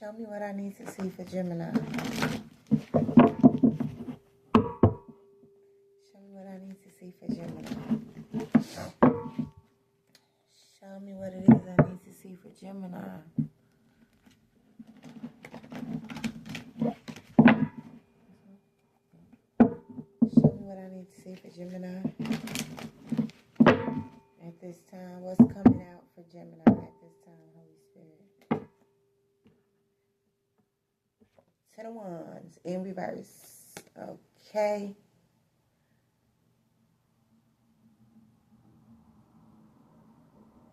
Show me what I need to see for Gemini. Show me what I need to see for Gemini. Show me what it is I need to see for Gemini. Show me what I need to see for Gemini. At this time, what's coming out for Gemini at this time, Holy Spirit? Ten of Wands in reverse. Okay.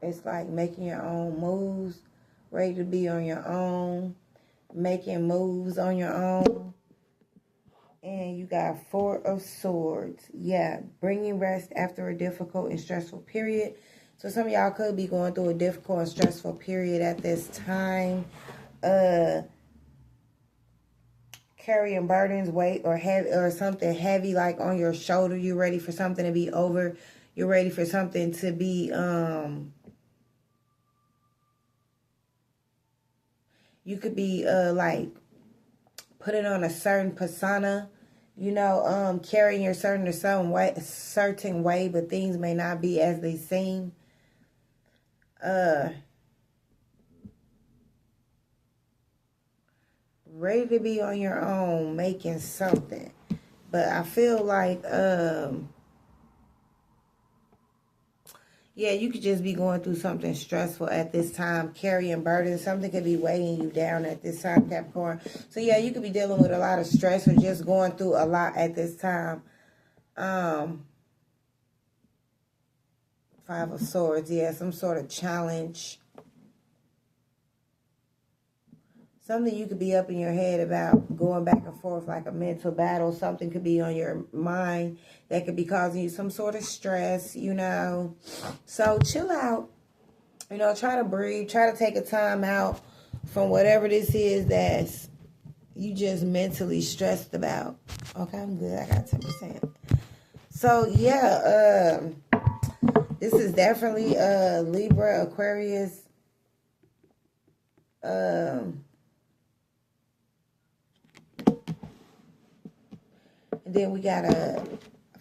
It's like making your own moves, ready to be on your own, making moves on your own. And you got Four of Swords. Yeah, bringing rest after a difficult and stressful period. So some of y'all could be going through a difficult and stressful period at this time. Carrying burdens, weight, or heavy, or something heavy like on your shoulder. You're ready for something to be over. You're ready for something to be you could be like putting on a certain persona, you know, carrying your certain way, but things may not be as they seem. Ready to be on your own, making something. But I feel like, yeah, you could just be going through something stressful at this time, carrying burdens. Something could be weighing you down at this time, Capricorn. So, yeah, you could be dealing with a lot of stress or just going through a lot at this time. Five of Swords, yeah, some sort of challenge. Something you could be up in your head about, going back and forth like a mental battle. Something could be on your mind that could be causing you some sort of stress, you know. So chill out. You know, try to breathe. Try to take a time out from whatever this is that you just mentally stressed about. Okay, I'm good. I got 10%. So, yeah, this is definitely Libra, Aquarius, and then we got a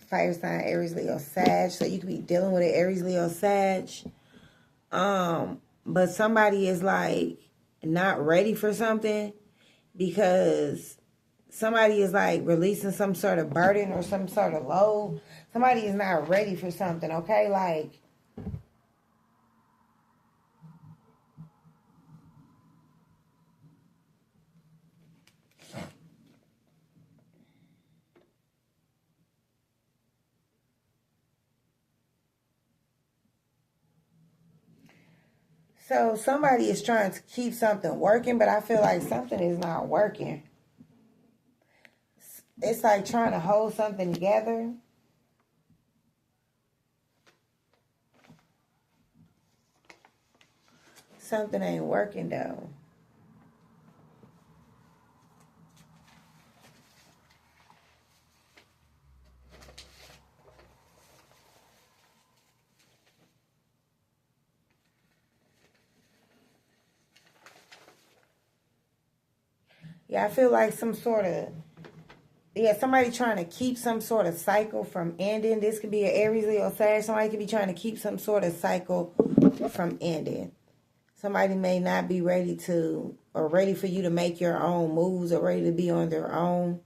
fire sign, Aries, Leo, Sag. So you could be dealing with an Aries, Leo, Sag. But somebody is like not ready for something because somebody is like releasing some sort of burden or some sort of load. Somebody is not ready for something, okay? Like, so somebody is trying to keep something working, but I feel like something is not working. It's like trying to hold something together. Something ain't working though. Yeah, I feel like some sort of, yeah, somebody trying to keep some sort of cycle from ending. This could be an Aries, Leo, Sag. Somebody could be trying to keep some sort of cycle from ending. Somebody may not be ready to, or ready for you to make your own moves, or ready to be on their own.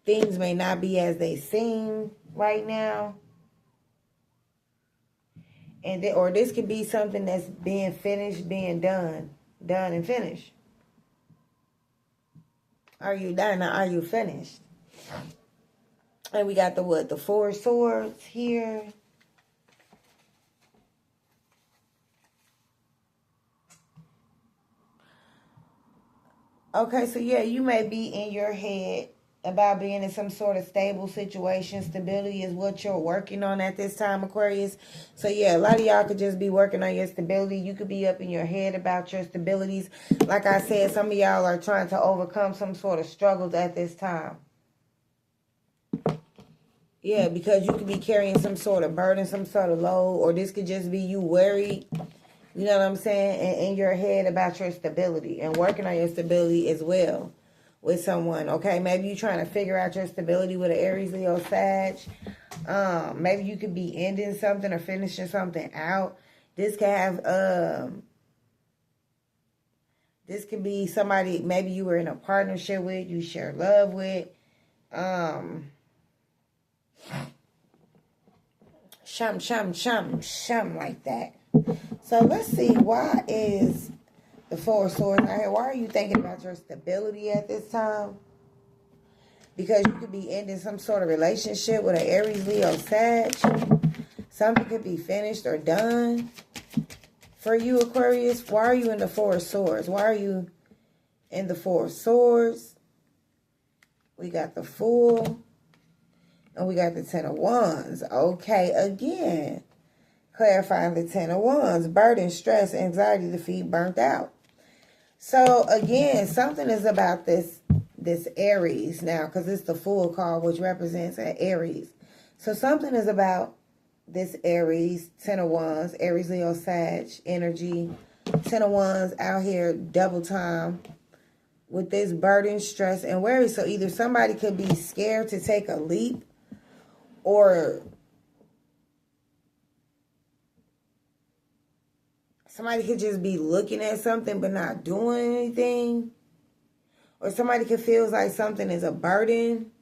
Things may not be as they seem right now. And or this could be something that's being finished, being done and finished. Are you done or are you finished? And we got the what? The Four of Swords here. Okay, so yeah, you may be in your head about being in some sort of stable situation. Stability is what you're working on at this time, Aquarius. So yeah, a lot of y'all could just be working on your stability. You could be up in your head about your stabilities. Like I said, some of y'all are trying to overcome some sort of struggles at this time. Yeah, because you could be carrying some sort of burden, some sort of load, or this could just be you worried You know what I'm saying? And in your head about your stability and working on your stability as well with someone. Okay, maybe you're trying to figure out your stability with an Aries, Leo, Sag. Maybe you could be ending something or finishing something out. This could have this could be somebody maybe you were in a partnership with, you share love with. Shum like that. So let's see, why is the Four of Swords out here? Why are you thinking about your stability at this time? Because you could be ending some sort of relationship with an Aries, Leo, Sag. Something could be finished or done. For you, Aquarius, why are you in the Four of Swords? Why are you in the Four of Swords? We got the Fool. And we got the Ten of Wands. Okay, again. Clarifying the Ten of Wands. Burden, stress, anxiety, defeat, burnt out. So, again, something is about this Aries now. Because it's the Fool card, which represents an Aries. So, something is about this Aries, Ten of Wands, Aries, Leo, Sag, energy. Ten of Wands out here double time with this burden, stress, and worry. So either somebody could be scared to take a leap, or somebody could just be looking at something but not doing anything. Or somebody could feel like something is a burden.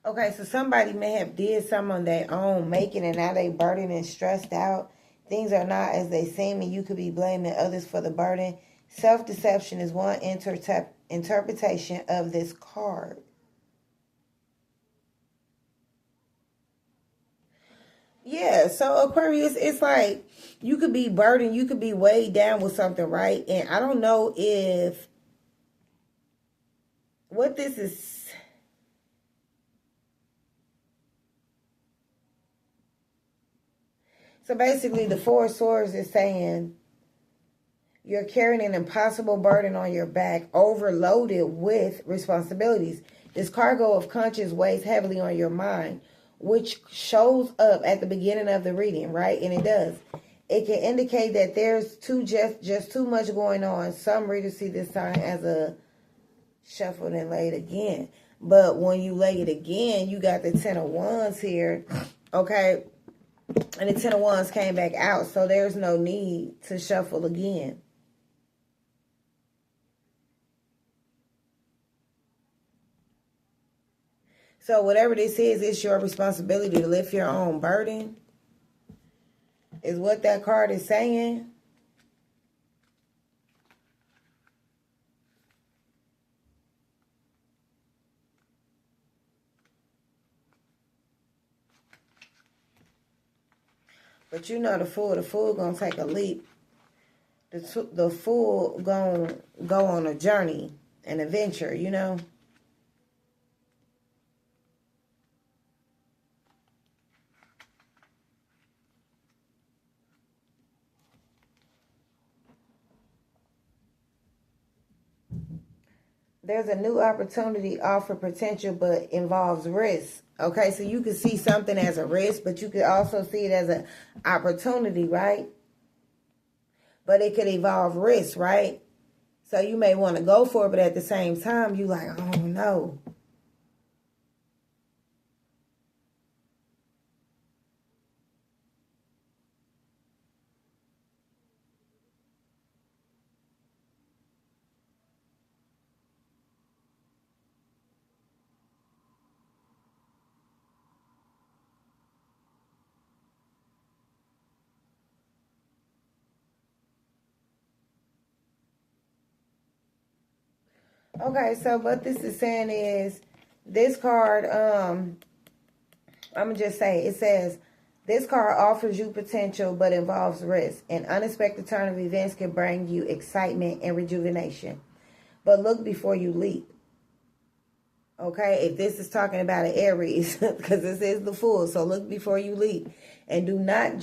Okay, so somebody may have did something on their own, making it, now they burdened and stressed out. Things are not as they seem, and you could be blaming others for the burden. Self-deception is one interpretation of this card. Yeah, so Aquarius, it's like you could be burdened, you could be weighed down with something, right? And I don't know if what this is. So basically, the Four of Swords is saying you're carrying an impossible burden on your back, overloaded with responsibilities. This cargo of conscience weighs heavily on your mind, which shows up at the beginning of the reading, right? And it does. It can indicate that there's just too much going on. Some readers see this sign as a shuffled and laid again. But when you lay it again, you got the Ten of Wands here, okay? And the Ten of Wands came back out, so there's no need to shuffle again. So whatever this is, it's your responsibility to lift your own burden, is what that card is saying. But you know the Fool gonna take a leap. The Fool gonna go on a journey, an adventure, you know. There's a new opportunity offered potential, but involves risk. Okay, so you can see something as a risk, but you could also see it as an opportunity, right? But it could involve risk, right? So you may want to go for it, but at the same time, you like, oh no. Okay, so what this is saying is, this card, I'm going to just say, it says, This card offers you potential but involves risk. An unexpected turn of events can bring you excitement and rejuvenation. But look before you leap. Okay, if this is talking about an Aries, because this is the Fool, so look before you leap. And do not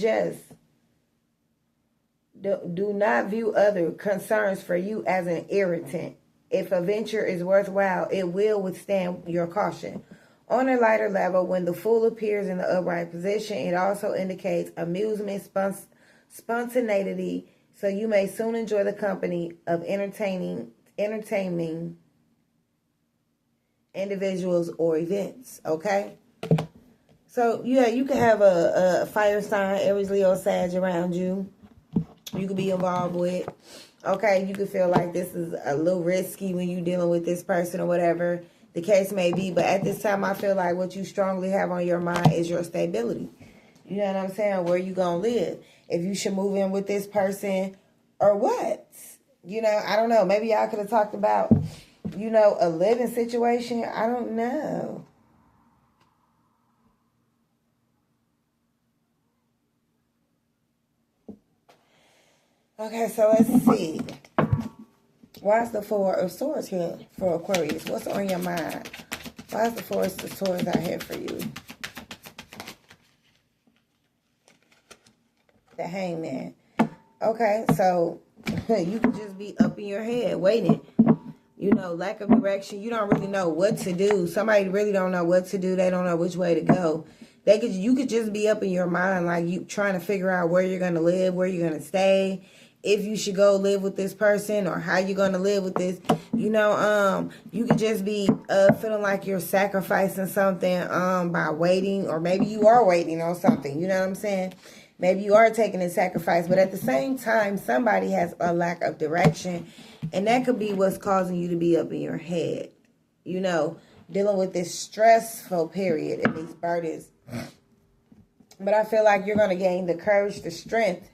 view other concerns for you as an irritant. If a venture is worthwhile, it will withstand your caution. On a lighter level, when the Fool appears in the upright position, it also indicates amusement, spontaneity, so you may soon enjoy the company of entertaining individuals or events. Okay? So, yeah, you can have a fire sign, Aries, Leo, Sag around you. You could be involved with. Okay, you could feel like this is a little risky when you're dealing with this person or whatever the case may be. But at this time, I feel like what you strongly have on your mind is your stability. You know what I'm saying? Where you going to live. If you should move in with this person or what. You know, I don't know. Maybe y'all could have talked about, you know, a living situation. I don't know. Okay, so let's see. Why is the Four of Swords here for Aquarius? What's on your mind? Why is the Four of Swords out here for you? The Hangman. Okay, so you could just be up in your head waiting. You know, lack of direction. You don't really know what to do. Somebody really don't know what to do. They don't know which way to go. You could just be up in your mind like you trying to figure out where you're going to live, where you're going to stay, if you should go live with this person or how you're going to live with this. You know, you could just be feeling like you're sacrificing something by waiting, or maybe you are waiting on something. You know what I'm saying? Maybe you are taking a sacrifice, but at the same time, somebody has a lack of direction, and that could be what's causing you to be up in your head. You know, dealing with this stressful period and these burdens. But I feel like you're going to gain the courage, the strength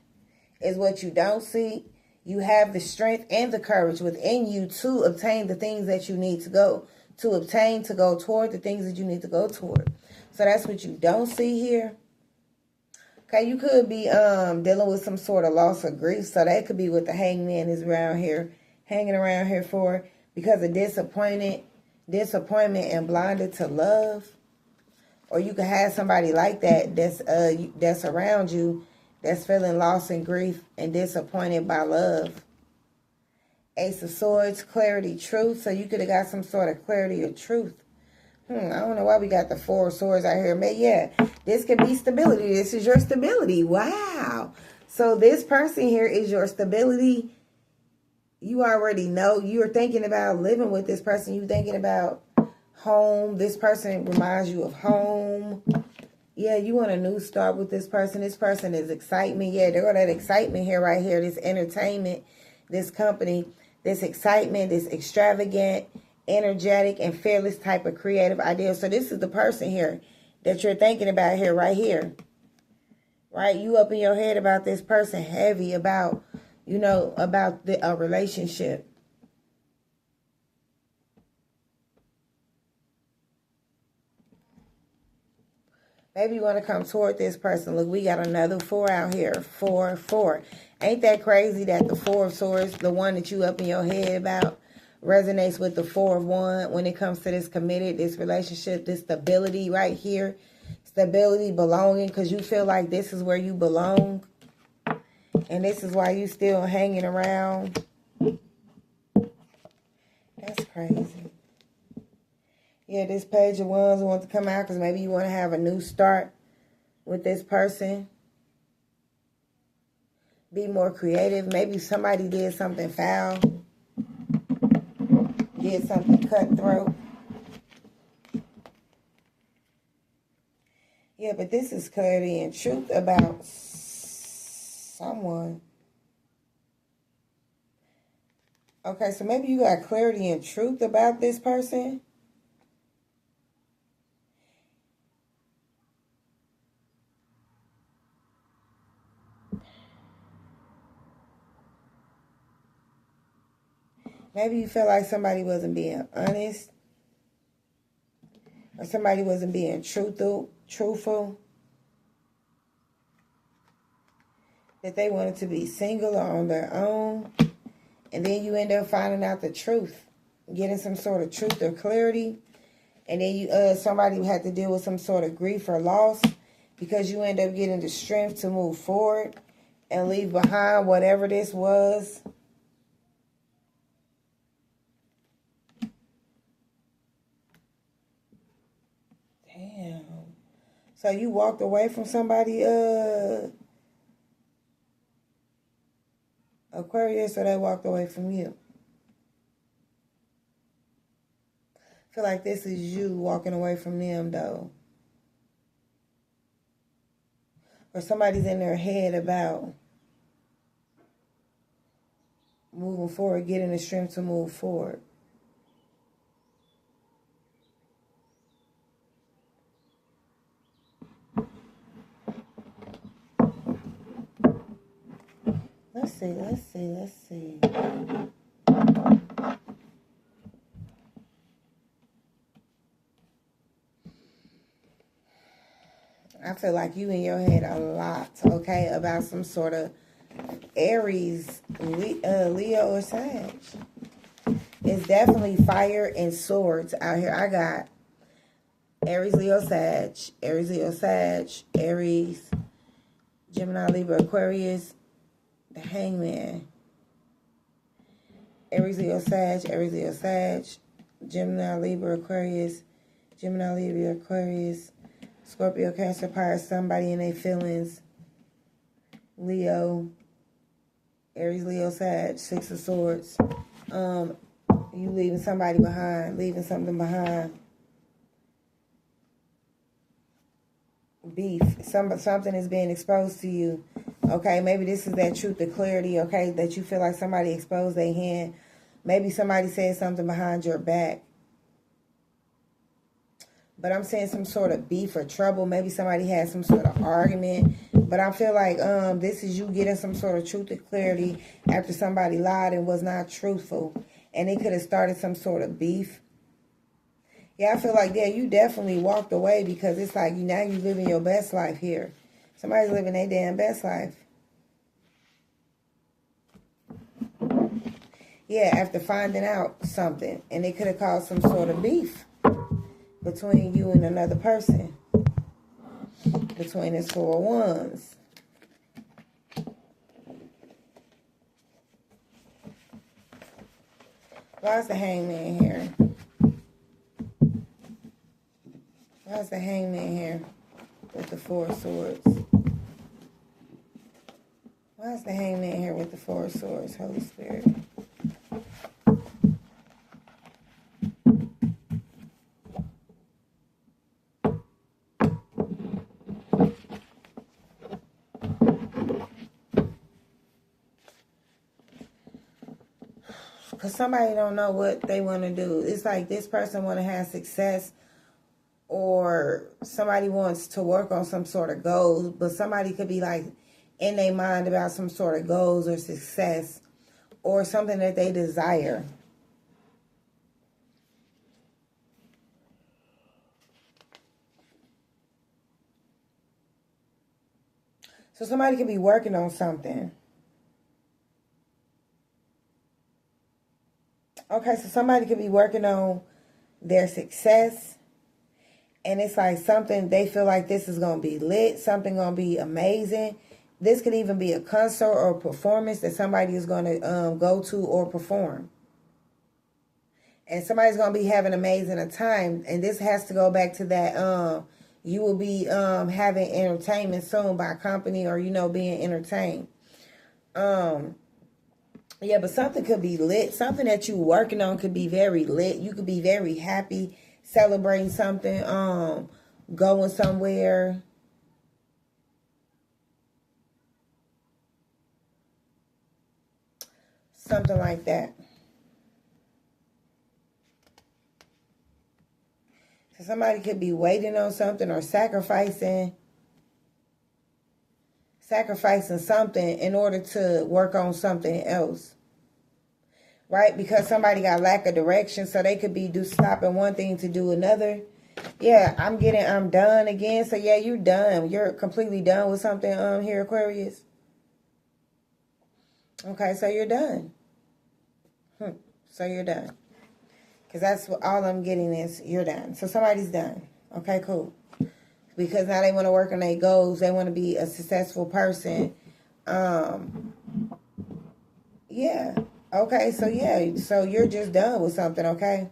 is what you don't see. You have the strength and the courage within you to obtain the things that you need to go toward the things that you need to go toward. So that's what you don't see here. Okay, you could be dealing with some sort of loss or grief. So that could be what the Hangman is around here, hanging around here for, because of disappointment and blinded to love. Or you could have somebody like that that's around you that's feeling loss and grief and disappointed by love. Ace of Swords, clarity, truth. So you could have got some sort of clarity or truth. I don't know why we got the Four of Swords out here. But yeah, this could be stability. This is your stability. Wow. So this person here is your stability. You already know. You're thinking about living with this person. You're thinking about home. This person reminds you of home. Yeah, you want a new start with this person. This person is excitement. Yeah, there got that excitement here, right here. This entertainment, this company, this excitement, this extravagant, energetic, and fearless type of creative idea. So this is the person here that you're thinking about here, right here. Right? You up in your head about this person, heavy about, you know, about a relationship. Maybe you want to come toward this person. Look, we got another 4 out here. 4, 4. Ain't that crazy that the 4 of Swords, the one that you up in your head about, resonates with the 4 of Wands when it comes to this committed, this relationship, this stability right here. Stability, belonging, because you feel like this is where you belong. And this is why you still hanging around. That's crazy. Yeah, this Page of Wands wants to come out because maybe you want to have a new start with this person. Be more creative. Maybe somebody did something foul. Did something cutthroat. Yeah, but this is clarity and truth about someone. Okay, so maybe you got clarity and truth about this person. Maybe you feel like somebody wasn't being honest. Or somebody wasn't being truthful. that they wanted to be single or on their own. And then you end up finding out the truth. Getting some sort of truth or clarity. And then you somebody had to deal with some sort of grief or loss. Because you end up getting the strength to move forward. And leave behind whatever this was. Damn. So you walked away from somebody, Aquarius, or they walked away from you? I feel like this is you walking away from them, though. Or somebody's in their head about moving forward, getting the strength to move forward. Let's see. I feel like you in your head a lot, okay, about some sort of Aries, Leo, or Sag. It's definitely fire and swords out here. I got Aries, Leo, Sag, Aries, Leo, Sag, Aries, Gemini, Libra, Aquarius, the Hangman. Aries, Leo, Sag, Aries, Leo, Sag, Gemini, Libra, Aquarius, Gemini, Libra, Aquarius, Scorpio, Cancer, Pisces, somebody in their feelings. Leo, Aries, Leo, Sag, Six of Swords. You leaving somebody behind, leaving something behind. Beef. Something is being exposed to you. Okay, maybe this is that truth, the clarity, okay, that you feel like somebody exposed their hand. Maybe somebody said something behind your back. But I'm saying some sort of beef or trouble. Maybe somebody had some sort of argument. But I feel like this is you getting some sort of truth or clarity after somebody lied and was not truthful. And it could have started some sort of beef. Yeah, I feel like, yeah, you definitely walked away because it's like now you living your best life here. Somebody's living their damn best life. Yeah, after finding out something. And it could have caused some sort of beef between you and another person. Between this Four of Wands. Why is the Hangman here? Why is the Hangman here with the Four of Swords? Why is the Hangman here with the Four of Swords, Holy Spirit? Because somebody don't know what they want to do. It's like this person want to have success, or somebody wants to work on some sort of goals, but somebody could be like in their mind about some sort of goals or success or something that they desire. So somebody could be working on something. Okay, so somebody could be working on their success. And it's like something, they feel like this is going to be lit. Something going to be amazing. This could even be a concert or a performance that somebody is going to go to or perform. And somebody's going to be having amazing a time. And this has to go back to that, you will be having entertainment soon by company, or, you know, being entertained. Yeah, but something could be lit. Something that you're working on could be very lit. You could be very happy, celebrating something, going somewhere. Something like that. So somebody could be waiting on something or sacrificing something in order to work on something else. Right? Because somebody got lack of direction, so they could be stopping one thing to do another. Yeah, I'm done again. So yeah, you're done. You're completely done with something here, Aquarius. Okay, so you're done. So you're done. Because that's what all I'm getting is you're done. So somebody's done. Okay, cool. Because now they want to work on their goals. They want to be a successful person. Yeah. Okay, so yeah. So you're just done with something, okay?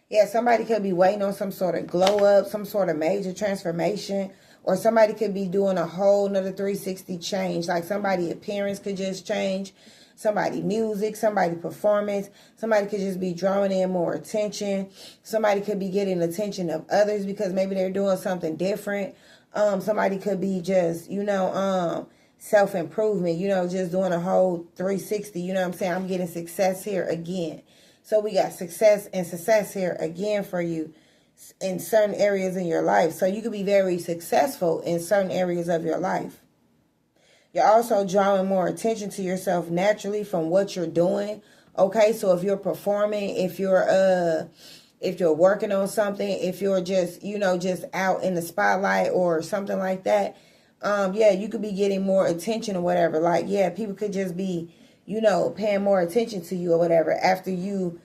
Yeah, somebody could be waiting on some sort of glow up, some sort of major transformation. Or somebody could be doing a whole nother 360 change. Like somebody's appearance could just change. Somebody music, somebody performance. Somebody could just be drawing in more attention. Somebody could be getting attention of others because maybe they're doing something different. Somebody could be just, self-improvement, just doing a whole 360. You know what I'm saying? I'm getting success here again. So we got success and success here again for you in certain areas in your life. So you could be very successful in certain areas of your life. You're also drawing more attention to yourself naturally from what you're doing. Okay, so if you're performing, if you're working on something, if you're just, just out in the spotlight or something like that, you could be getting more attention or whatever. Like, yeah, people could just be, paying more attention to you or whatever after you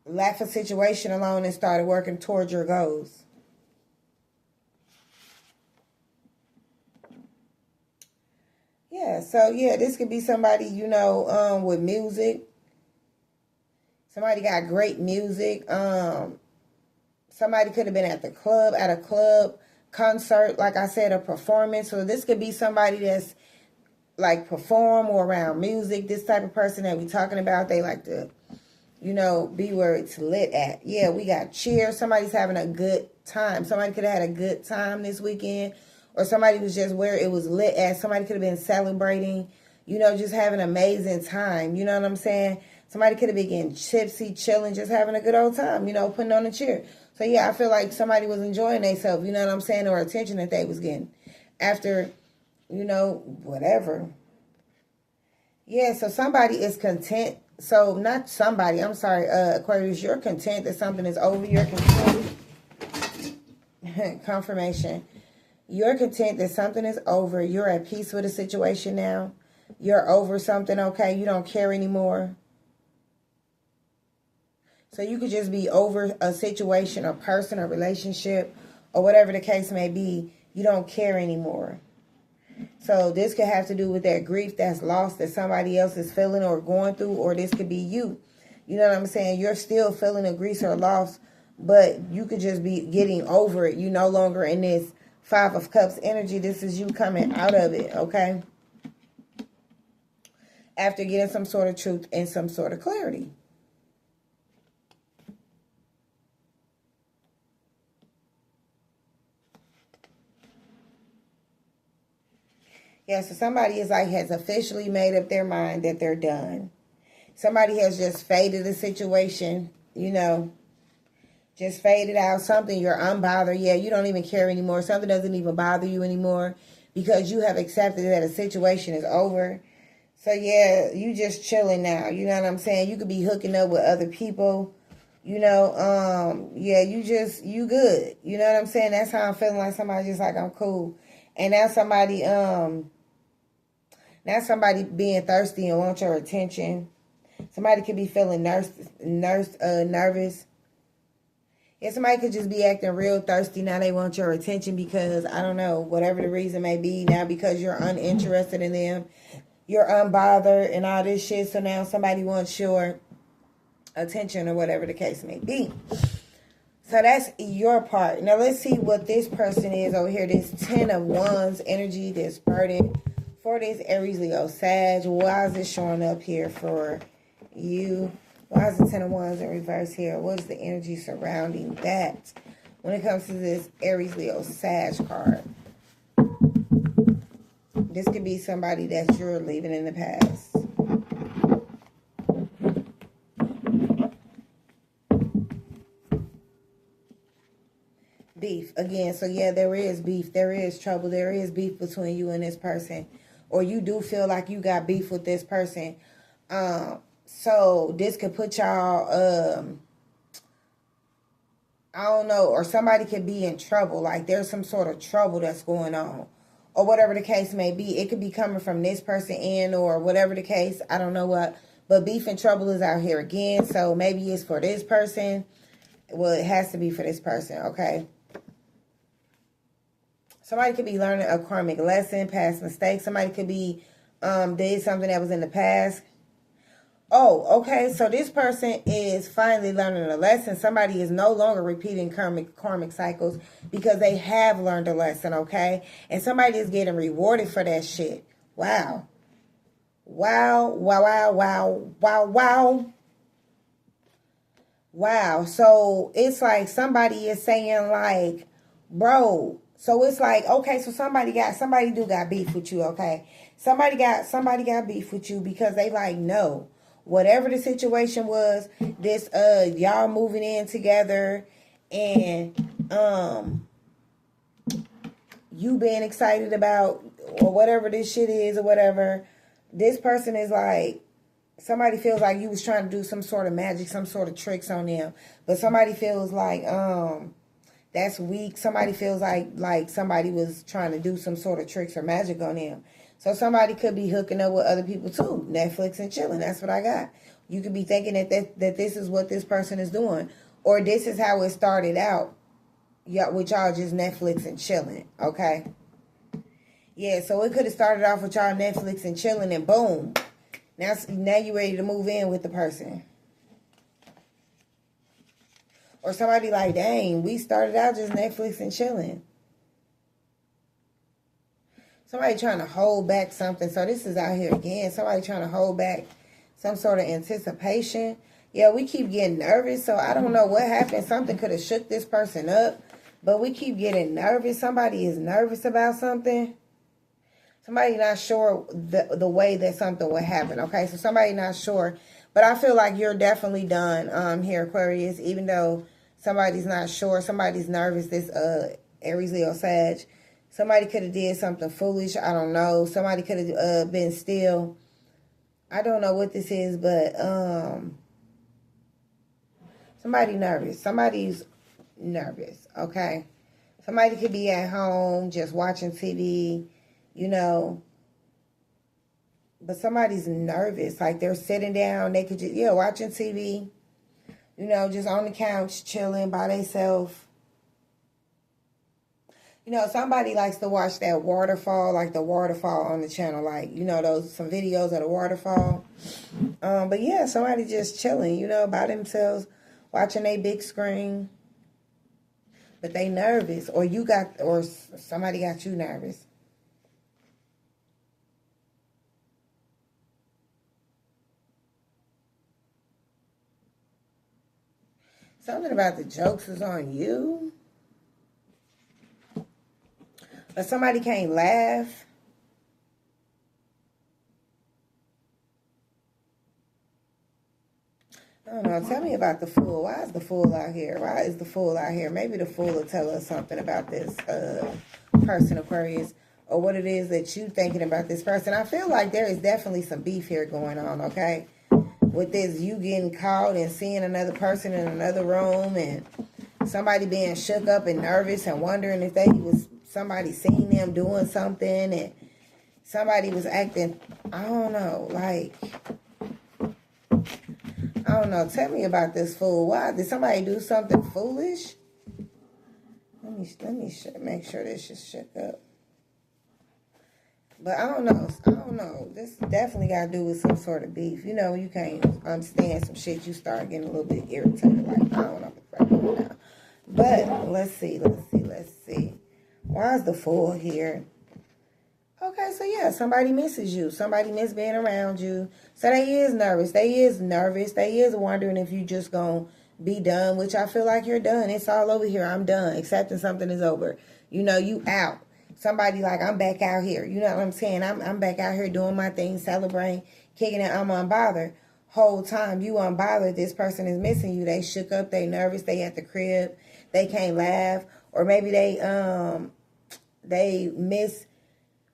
left a situation alone and started working towards your goals. Yeah, so yeah, this could be somebody, with music. Somebody got great music. Somebody could have been at a club, concert, like I said, a performance. So this could be somebody that's like perform or around music. This type of person that we're talking about, they like to, be where it's lit at. Yeah, we got cheer. Somebody's having a good time. Somebody could have had a good time this weekend. Or somebody was just where it was lit at. Somebody could have been celebrating, just having an amazing time. You know what I'm saying? Somebody could have been getting tipsy, chilling, just having a good old time, putting on a cheer. So, yeah, I feel like somebody was enjoying themselves, you know what I'm saying, or attention that they was getting after, whatever. Yeah, so somebody is content. So, not somebody, I'm sorry, Aquarius, you're content that something is over. You're content. Confirmation. You're content that something is over. You're at peace with the situation now. You're over something, okay? You don't care anymore. So you could just be over a situation, a person, a relationship, or whatever the case may be. You don't care anymore. So this could have to do with that grief that's lost that somebody else is feeling or going through, or this could be you. You know what I'm saying? You're still feeling a grief or loss, but you could just be getting over it. You no longer in this 5 of Cups energy. This is you coming out of it, okay? After getting some sort of truth and some sort of clarity. Yeah, so somebody has officially made up their mind that they're done. Somebody has just faded the situation, just faded out. Something, you're unbothered. Yeah, you don't even care anymore. Something doesn't even bother you anymore because you have accepted that a situation is over. So, yeah, you just chilling now. You know what I'm saying? You could be hooking up with other people. You good. You know what I'm saying? That's how I'm feeling, like somebody just like, I'm cool. And now somebody being thirsty and want your attention. Somebody could be feeling nervous. Yeah, somebody could just be acting real thirsty. Now they want your attention because, I don't know, whatever the reason may be. Now because you're uninterested in them. You're unbothered and all this shit. So now somebody wants your attention or whatever the case may be. So that's your part. Now let's see what this person is over here. This 10 of Wands energy, this burden for this Aries, Leo, Sag. Why is it showing up here for you? Why is the 10 of Wands in reverse here? What is the energy surrounding that when it comes to this Aries, Leo, Sag card? This could be somebody that you're leaving in the past. Beef again. So yeah, there is beef. There is trouble. There is beef between you and this person. Or you do feel like you got beef with this person. So this could put y'all, I don't know, or somebody could be in trouble. Like there's some sort of trouble that's going on. or whatever the case may be. It could be coming from this person in, or whatever the case. I don't know what. But beef and trouble is out here again. So maybe it's for this person. Well, it has to be for this person, okay? Somebody could be learning a karmic lesson, past mistakes. Somebody could be did something that was in the past. Oh, okay. So this person is finally learning a lesson. Somebody is no longer repeating karmic cycles because they have learned a lesson, okay? And somebody is getting rewarded for that shit. Wow. Wow, wow, wow, wow, wow, wow. Wow. So it's like somebody is saying like, bro. So it's like, okay, so somebody do got beef with you, okay? Somebody got beef with you because they like, no. Whatever the situation was, this y'all moving in together and you being excited about or whatever this shit is or whatever, this person is like, somebody feels like you was trying to do some sort of magic, some sort of tricks on them. But somebody feels like that's weak. Somebody feels like somebody was trying to do some sort of tricks or magic on them. So somebody could be hooking up with other people too. Netflix and chilling. That's what I got. You could be thinking that this is what this person is doing. Or this is how it started out. Yeah, with y'all just Netflix and chilling. Okay? Yeah, so it could have started off with y'all Netflix and chilling and boom. Now you're ready to move in with the person. Or somebody like, dang, we started out just Netflix and chilling. Somebody trying to hold back something. So this is out here again. Somebody trying to hold back some sort of anticipation. Yeah, we keep getting nervous. So I don't know what happened. Something could have shook this person up. But we keep getting nervous. Somebody is nervous about something. Somebody not sure the way that something would happen. Okay, so somebody not sure. But I feel like you're definitely done here, Aquarius. Even though somebody's not sure. Somebody's nervous. This Aries, Leo, Sag. Somebody could have did something foolish. I don't know. Somebody could have been still. I don't know what this is, but somebody nervous. Somebody's nervous, okay? Somebody could be at home just watching TV, you know. But somebody's nervous. Like they're sitting down. They could just, watching TV. You know, just on the couch, chilling by themselves. You know, somebody likes to watch that waterfall, like the waterfall on the channel, like, you know, some videos of the waterfall. But yeah, somebody just chilling, you know, by themselves, watching a big screen. But they nervous, or somebody got you nervous. Something about the jokes is on you. But somebody can't laugh. I don't know. Tell me about the Fool. Why is the Fool out here? Why is the Fool out here? Maybe the Fool will tell us something about this person, Aquarius, or what it is that you thinking about this person. I feel like there is definitely some beef here going on, okay? With this, you getting caught and seeing another person in another room and somebody being shook up and nervous and wondering if somebody seen them doing something and somebody was acting, I don't know, like, I don't know. Tell me about this Fool. Why? Did somebody do something foolish? Let me make sure this is shook up. But I don't know. This definitely got to do with some sort of beef. You know, you can't understand some shit. You start getting a little bit irritated. Like, I don't know what's right now. But let's see. Why is the Fool here? Okay, so yeah, somebody misses you. Somebody miss being around you. So they is nervous. They is wondering if you just gonna be done, which I feel like you're done. It's all over here. I'm done. Accepting something is over. You know, you out. Somebody like, I'm back out here. You know what I'm saying? I'm back out here doing my thing, celebrating, kicking it. I'm unbothered. Whole time you unbothered, this person is missing you. They shook up. They nervous. They at the crib. They can't laugh. Or maybe they miss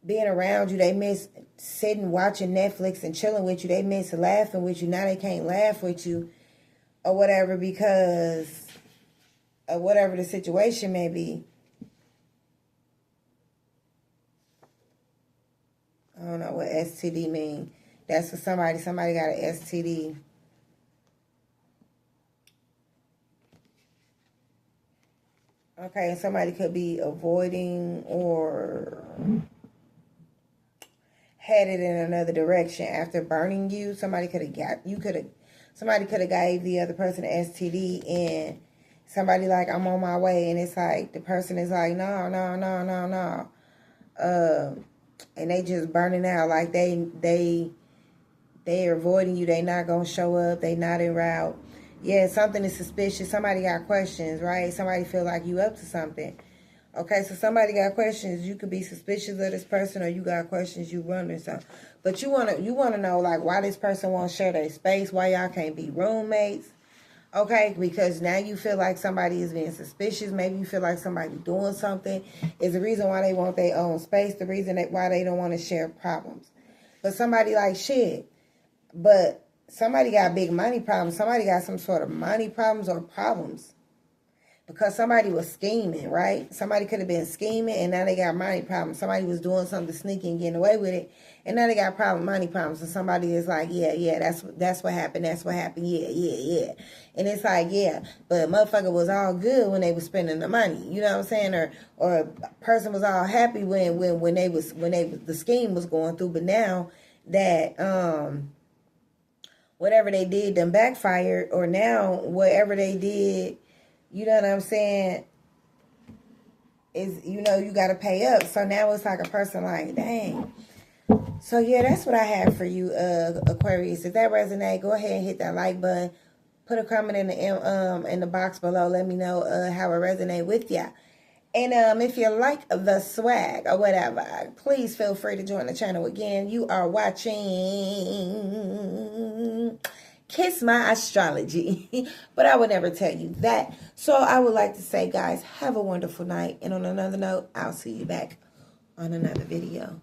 being around you. They miss sitting, watching Netflix and chilling with you. They miss laughing with you. Now they can't laugh with you or whatever because of whatever the situation may be. don't know what STD mean. That's for somebody. Somebody got an STD. Okay, and somebody could be avoiding or headed in another direction after burning you. Somebody could have gave the other person an STD, and somebody like, I'm on my way, and it's like the person is like, no, no, no, no, no. And they just burning out, like they're avoiding you. They not gonna show up. They not en route. Yeah, something is suspicious. Somebody got questions, right? Somebody feel like you up to something. Okay, so somebody got questions. You could be suspicious of this person, or you got questions you wondering something. But you wanna know, like, why this person won't share their space, why y'all can't be roommates. Okay, because now you feel like somebody is being suspicious. Maybe you feel like somebody doing something. Is the reason why they want their own space, the reason why they don't want to share problems. But somebody like, shit. But somebody got big money problems. Somebody got some sort of money problems or problems. Because somebody was scheming, right? Somebody could have been scheming, and now they got money problems. Somebody was doing something sneaky and getting away with it, and now they got money problems. And somebody is like, yeah, that's what happened. That's what happened. Yeah. And it's like, yeah, but motherfucker was all good when they was spending the money. You know what I'm saying? Or a person was all happy when the scheme was going through. But now that whatever they did done backfired, or now whatever they did, you know what I'm saying, is, you know, you got to pay up. So now it's like a person like, dang. So yeah, that's what I have for you, Aquarius. If that resonate, go ahead and hit that like button. Put a comment in the box below. Let me know how it resonate with ya. And if you like the swag or whatever, please feel free to join the channel again. You are watching Kiss My Astrology. But I would never tell you that. So I would like to say, guys, have a wonderful night. And on another note, I'll see you back on another video.